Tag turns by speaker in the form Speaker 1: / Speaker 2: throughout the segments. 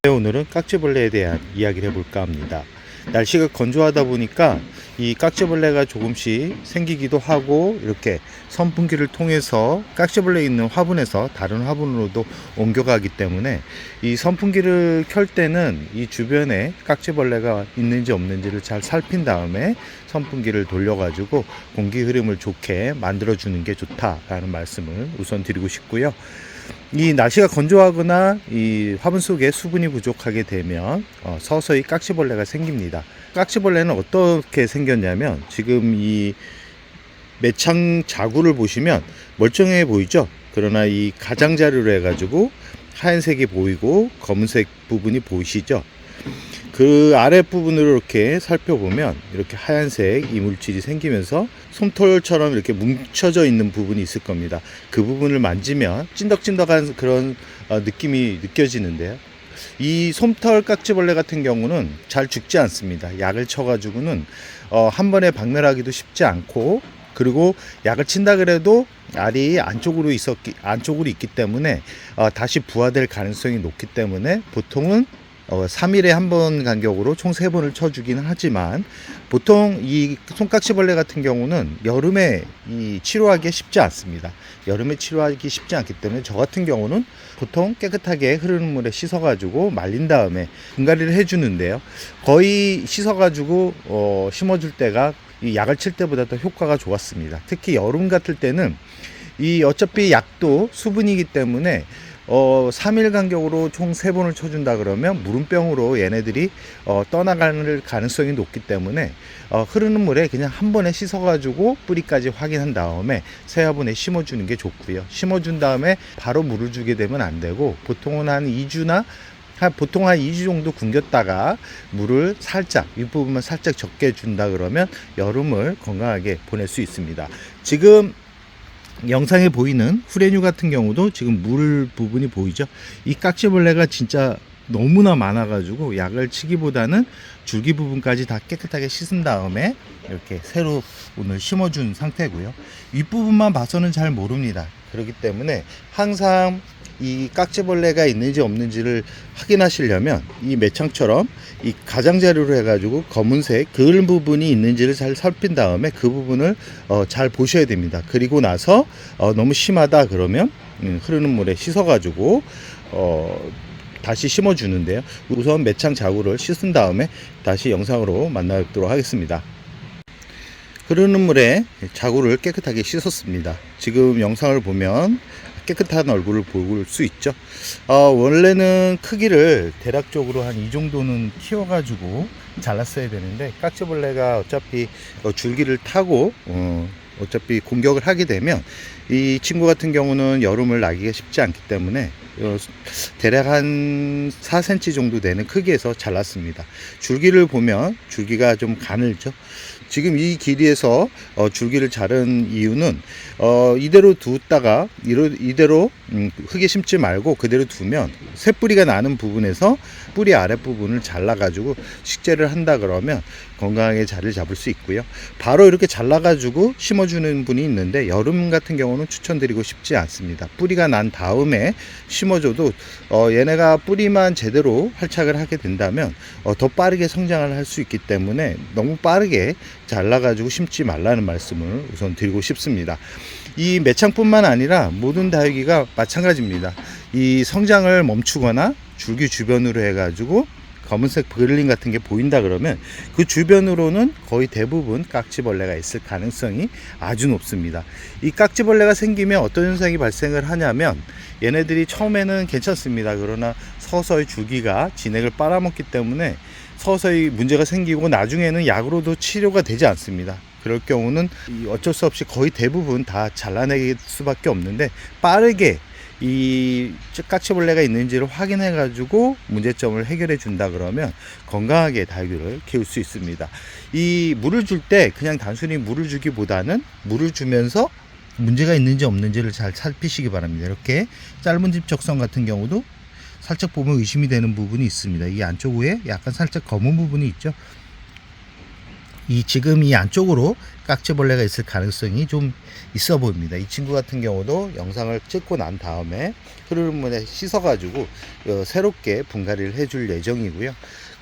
Speaker 1: 오늘은 깍지벌레에 대한 이야기를 해볼까 합니다. 날씨가 건조하다 보니까 이 깍지벌레가 조금씩 생기기도 하고, 이렇게 선풍기를 통해서 깍지벌레 있는 화분에서 다른 화분으로도 옮겨가기 때문에 이 선풍기를 켤 때는 이 주변에 깍지벌레가 있는지 없는지를 잘 살핀 다음에 선풍기를 돌려가지고 공기 흐름을 좋게 만들어주는 게 좋다라는 말씀을 우선 드리고 싶고요. 이 날씨가 건조하거나 이 화분 속에 수분이 부족하게 되면 서서히 깍지벌레가 생깁니다. 깍지벌레는 어떻게 생겼냐면, 지금 이 매창 자구를 보시면 멀쩡해 보이죠? 그러나 이 가장자리로 해가지고 하얀색이 보이고 검은색 부분이 보이시죠? 그 아랫부분으로 이렇게 살펴보면 이렇게 하얀색 이물질이 생기면서 솜털처럼 이렇게 뭉쳐져 있는 부분이 있을 겁니다. 그 부분을 만지면 찐덕찐덕한 그런 느낌이 느껴지는데요. 이 솜털 깍지벌레 같은 경우는 잘 죽지 않습니다. 약을 쳐가지고는 한 번에 박멸하기도 쉽지 않고, 그리고 약을 친다 그래도 알이 안쪽으로 있기 때문에 다시 부화될 가능성이 높기 때문에 보통은 3일에 한 번 간격으로 총 3번을 쳐주기는 하지만, 보통 이 손깍지벌레 같은 경우는 여름에 치료하기 쉽지 않습니다. 여름에 치료하기 쉽지 않기 때문에 저 같은 경우는 보통 깨끗하게 흐르는 물에 씻어가지고 말린 다음에 분갈이를 해주는데요. 거의 씻어가지고 심어줄 때가 이 약을 칠 때보다 더 효과가 좋았습니다. 특히 여름 같을 때는 이 어차피 약도 수분이기 때문에 3일 간격으로 총 3번을 쳐준다 그러면 물음병으로 얘네들이 떠나갈 가능성이 높기 때문에 흐르는 물에 그냥 한 번에 씻어가지고 뿌리까지 확인한 다음에 새 화분에 심어주는 게 좋고요. 심어준 다음에 바로 물을 주게 되면 안 되고, 보통은 한 2주 정도 굶겼다가 물을 살짝, 윗부분만 살짝 적게 준다 그러면 여름을 건강하게 보낼 수 있습니다. 지금 영상에 보이는 후레뉴 같은 경우도 지금 물 부분이 보이죠? 이 깍지벌레가 진짜 너무나 많아 가지고 약을 치기보다는 줄기 부분까지 다 깨끗하게 씻은 다음에 이렇게 새로 오늘 심어준 상태고요. 윗부분만 봐서는 잘 모릅니다. 그렇기 때문에 항상 이 깍지벌레가 있는지 없는지를 확인하시려면 이 매창처럼 이 가장자리로 해가지고 검은색 글 부분이 있는지를 잘 살핀 다음에 그 부분을 잘 보셔야 됩니다. 그리고 나서 너무 심하다 그러면 흐르는 물에 씻어가지고 다시 심어주는데요. 우선 매창 자구를 씻은 다음에 다시 영상으로 만나뵙도록 하겠습니다. 흐르는 물에 자구를 깨끗하게 씻었습니다. 지금 영상을 보면 깨끗한 얼굴을 볼 수 있죠. 원래는 크기를 대략적으로 한 이 정도는 키워가지고 잘랐어야 되는데, 깍지벌레가 어차피 줄기를 타고 어차피 공격을 하게 되면 이 친구 같은 경우는 여름을 나기가 쉽지 않기 때문에 대략 한 4cm 정도 되는 크기에서 잘랐습니다. 줄기를 보면 줄기가 좀 가늘죠. 지금 이 길이에서 줄기를 자른 이유는 이대로 두다가 이대로 흙에 심지 말고 그대로 두면 새뿌리가 나는 부분에서 뿌리 아랫부분을 잘라 가지고 식재를 한다 그러면 건강하게 자리를 잡을 수 있고요. 바로 이렇게 잘라 가지고 심어주는 분이 있는데, 여름 같은 경우는 추천드리고 싶지 않습니다. 뿌리가 난 다음에 심어줘도 얘네가 뿌리만 제대로 활착을 하게 된다면 더 빠르게 성장을 할 수 있기 때문에 너무 빠르게 잘라 가지고 심지 말라는 말씀을 우선 드리고 싶습니다. 이 매창뿐만 아니라 모든 다육이가 마찬가지입니다. 이 성장을 멈추거나 줄기 주변으로 해가지고 검은색 그릴링 같은 게 보인다 그러면 그 주변으로는 거의 대부분 깍지벌레가 있을 가능성이 아주 높습니다. 이 깍지벌레가 생기면 어떤 현상이 발생을 하냐면, 얘네들이 처음에는 괜찮습니다. 그러나 서서히 줄기가 진액을 빨아먹기 때문에 서서히 문제가 생기고 나중에는 약으로도 치료가 되지 않습니다. 그럴 경우는 어쩔 수 없이 거의 대부분 다 잘라낼 수밖에 없는데, 빠르게 이 깍지벌레가 있는지를 확인해 가지고 문제점을 해결해 준다 그러면 건강하게 다육이를 키울 수 있습니다. 이 물을 줄 때 그냥 단순히 물을 주기보다는 물을 주면서 문제가 있는지 없는지를 잘 살피시기 바랍니다. 이렇게 짧은 집적성 같은 경우도 살짝 보면 의심이 되는 부분이 있습니다. 이 안쪽 위에 약간 살짝 검은 부분이 있죠. 지금 이 안쪽으로 깍지벌레가 있을 가능성이 좀 있어 보입니다. 이 친구 같은 경우도 영상을 찍고 난 다음에 흐르는 물에 씻어가지고 새롭게 분갈이를 해줄 예정이고요.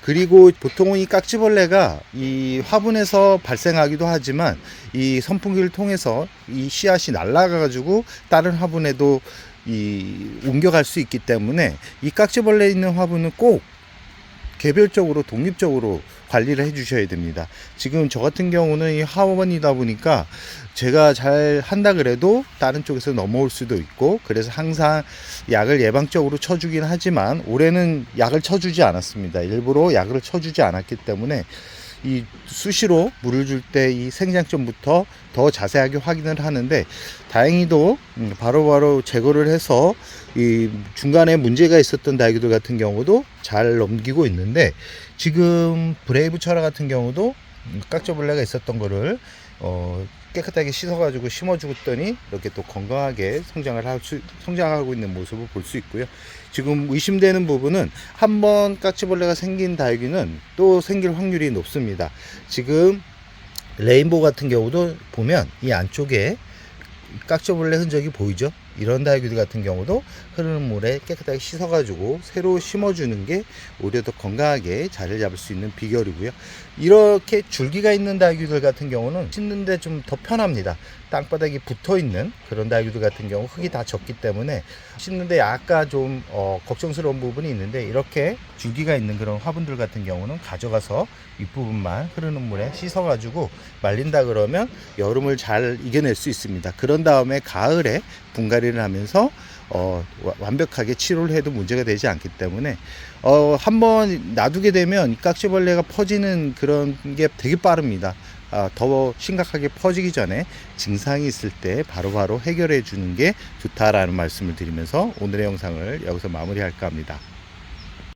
Speaker 1: 그리고 보통은 이 깍지벌레가 이 화분에서 발생하기도 하지만 이 선풍기를 통해서 이 씨앗이 날아가가지고 다른 화분에도 옮겨갈 수 있기 때문에 이 깍지벌레 있는 화분은 꼭 개별적으로 독립적으로 관리를 해 주셔야 됩니다. 지금 저 같은 경우는 이 화원이다 보니까 제가 잘 한다 그래도 다른 쪽에서 넘어올 수도 있고, 그래서 항상 약을 예방적으로 쳐주긴 하지만 올해는 약을 쳐주지 않았습니다. 일부러 약을 쳐주지 않았기 때문에 이 수시로 물을 줄 때 이 생장점부터 더 자세하게 확인을 하는데, 다행히도 바로바로 제거를 해서 이 중간에 문제가 있었던 다이구들 같은 경우도 잘 넘기고 있는데, 지금 브레이브 철화 같은 경우도 깍지벌레가 있었던 거를 깨끗하게 씻어가지고 심어주었더니 이렇게 또 건강하게 성장하고 있는 모습을 볼 수 있고요. 지금 의심되는 부분은 한번 깍지벌레가 생긴 다육이는 또 생길 확률이 높습니다. 지금 레인보우 같은 경우도 보면 이 안쪽에 깍지벌레 흔적이 보이죠. 이런 다육이들 같은 경우도 흐르는 물에 깨끗하게 씻어가지고 새로 심어주는 게 오히려 더 건강하게 자리를 잡을 수 있는 비결이고요. 이렇게 줄기가 있는 다육이들 같은 경우는 심는데 좀 더 편합니다. 땅바닥이 붙어있는 그런 다육이들 같은 경우 흙이 다 젖기 때문에 심는데 약간 좀 걱정스러운 부분이 있는데, 이렇게 줄기가 있는 그런 화분들 같은 경우는 가져가서 윗부분만 흐르는 물에 씻어가지고 말린다 그러면 여름을 잘 이겨낼 수 있습니다. 그런 다음에 가을에 분갈이를 하면서 완벽하게 치료를 해도 문제가 되지 않기 때문에 한번 놔두게 되면 깍지벌레가 퍼지는 그런 게 되게 빠릅니다. 더 심각하게 퍼지기 전에 증상이 있을 때 바로바로 해결해 주는 게 좋다라는 말씀을 드리면서 오늘의 영상을 여기서 마무리할까 합니다.